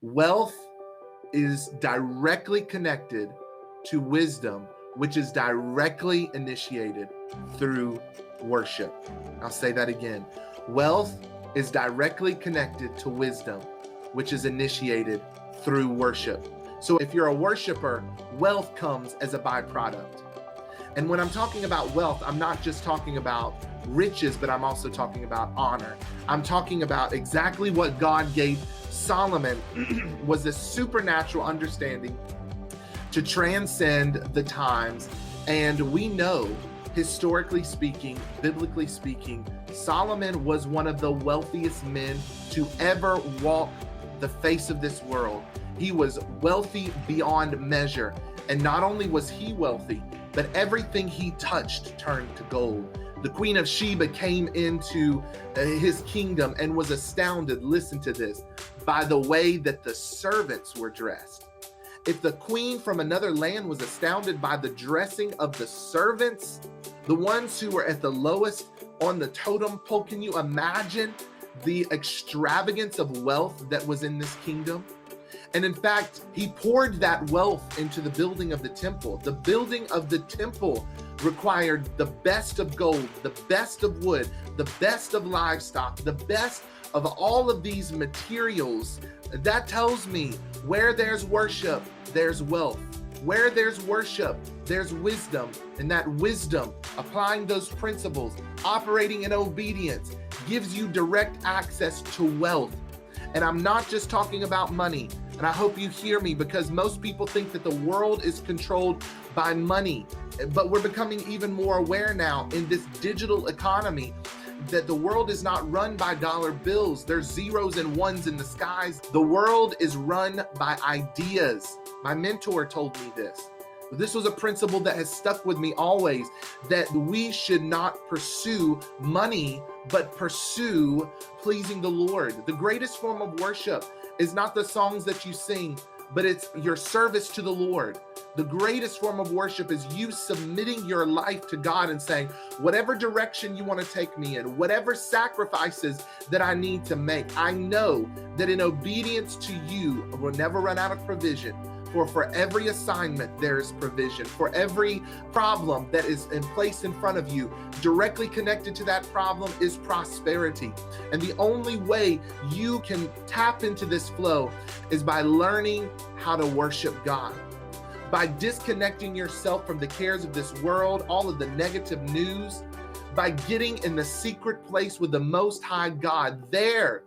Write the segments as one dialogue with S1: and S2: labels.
S1: Wealth is directly connected to wisdom, which is directly initiated through worship. I'll say that again. Wealth is directly connected to wisdom, which is initiated through worship. So if you're a worshiper, wealth comes as a byproduct. And when I'm talking about wealth, I'm not just talking about riches, but I'm also talking about honor. I'm talking about exactly what God gave Solomon was this supernatural understanding to transcend the times. And we know, historically speaking, biblically speaking, Solomon was one of the wealthiest men to ever walk the face of this world. He was wealthy beyond measure. And not only was he wealthy, but everything he touched turned to gold. The Queen of Sheba came into his kingdom and was astounded, listen to this, by the way that the servants were dressed. If the queen from another land was astounded by the dressing of the servants, the ones who were at the lowest on the totem pole, can you imagine the extravagance of wealth that was in this kingdom? And in fact, he poured that wealth into the building of the temple. The building of the temple required the best of gold, the best of wood, the best of livestock, the best of all of these materials. That tells me where there's worship, there's wealth. Where there's worship, there's wisdom. And that wisdom, applying those principles, operating in obedience, gives you direct access to wealth. And I'm not just talking about money. And I hope you hear me, because most people think that the world is controlled by money. But we're becoming even more aware now in this digital economy that the world is not run by dollar bills. There's zeros and ones in the skies. The world is run by ideas. My mentor told me this. This was a principle that has stuck with me always, that we should not pursue money, but pursue pleasing the Lord. The greatest form of worship is not the songs that you sing, but it's your service to the Lord. The greatest form of worship is you submitting your life to God and saying, whatever direction you want to take me in, whatever sacrifices that I need to make, I know that in obedience to you, I will never run out of provision. For every assignment, there is provision. For every problem that is in place in front of you, directly connected to that problem is prosperity. And the only way you can tap into this flow is by learning how to worship God. By disconnecting yourself from the cares of this world, all of the negative news, by getting in the secret place with the Most High God. There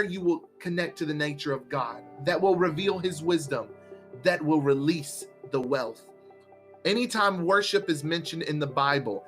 S1: you will connect to the nature of God. That will reveal his wisdom, that will release the wealth. Anytime worship is mentioned in the Bible,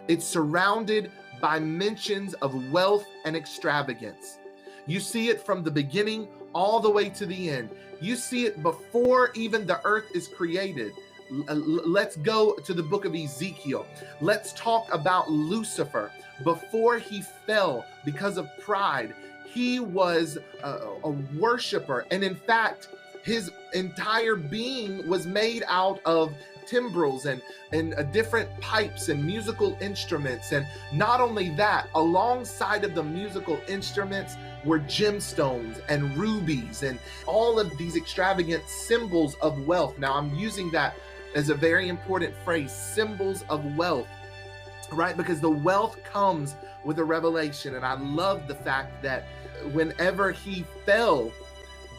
S1: it's surrounded by mentions of wealth and extravagance. You see it from the beginning all the way to the end. You see it before even the earth is created. Let's go to the book of Ezekiel. Let's talk about Lucifer. Before he fell because of pride, he was a worshiper. And in fact, his entire being was made out of timbrels and different pipes and musical instruments. And not only that, alongside of the musical instruments were gemstones and rubies and all of these extravagant symbols of wealth. Now, I'm using that as a very important phrase, symbols of wealth, right? Because the wealth comes with a revelation. And I love the fact that whenever he fell,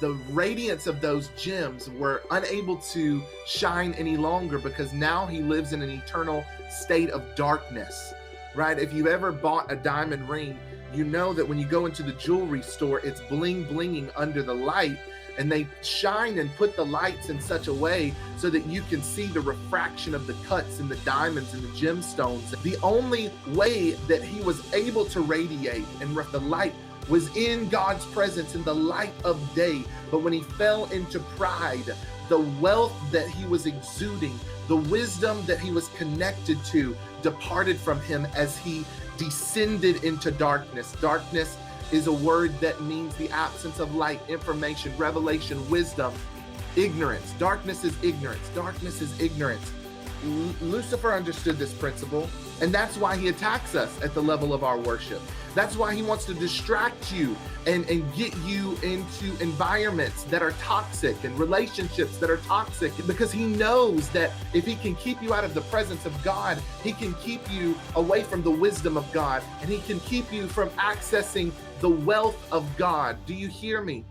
S1: the radiance of those gems were unable to shine any longer, because now he lives in an eternal state of darkness, right? If you ever bought a diamond ring, you know that when you go into the jewelry store, it's blinging under the light, and they shine and put the lights in such a way so that you can see the refraction of the cuts and the diamonds and the gemstones. The only way that he was able to radiate and the light was in God's presence in the light of day. But when he fell into pride, the wealth that he was exuding, the wisdom that he was connected to, departed from him as he descended into darkness. Darkness is a word that means the absence of light, information, revelation, wisdom, ignorance. Darkness is ignorance. Darkness is ignorance. Lucifer understood this principle, and that's why he attacks us at the level of our worship. That's why he wants to distract you and get you into environments that are toxic and relationships that are toxic, because he knows that if he can keep you out of the presence of God, he can keep you away from the wisdom of God, and he can keep you from accessing the wealth of God. Do you hear me?